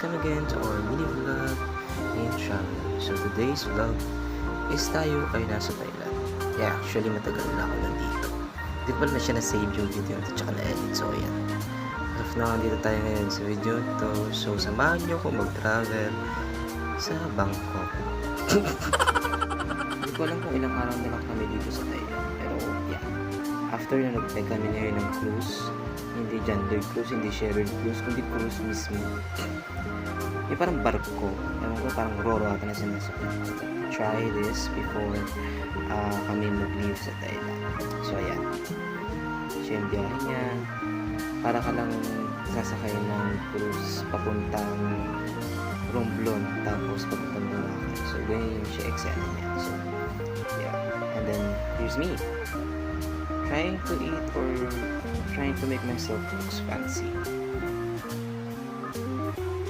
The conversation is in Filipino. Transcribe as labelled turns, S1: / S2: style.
S1: welcome again to our mini vlog in travel. So today's vlog is tayo ay nasa Thailand. Yeah, actually matagal na ako nandito. Di pa na siya na-save yung video at saka na-edit. So ayan. As of now, dito tayo ngayon sa video to. So samahan nyo kung mag-travel sa Bangkok. Hindi ko alam kung ilang araw na lang kami dito sa Thailand. Pero yeah. After na nag-try kami ngayon ng cruise, hindi gender cruise, hindi shared cruise, kundi cruise mismo. Yung parang barko. Ewan ko, parang roro ata na sinasakyan. Try this before kami mag-leave sa Thailand. So ayan. Siya yung biyahe niya. Para ka lang sasakay ng cruise papuntang Romblon, tapos papuntang Boracay. So ganyan siya eksena niya. So yeah. And then here's me. Trying to eat or trying to make myself look fancy.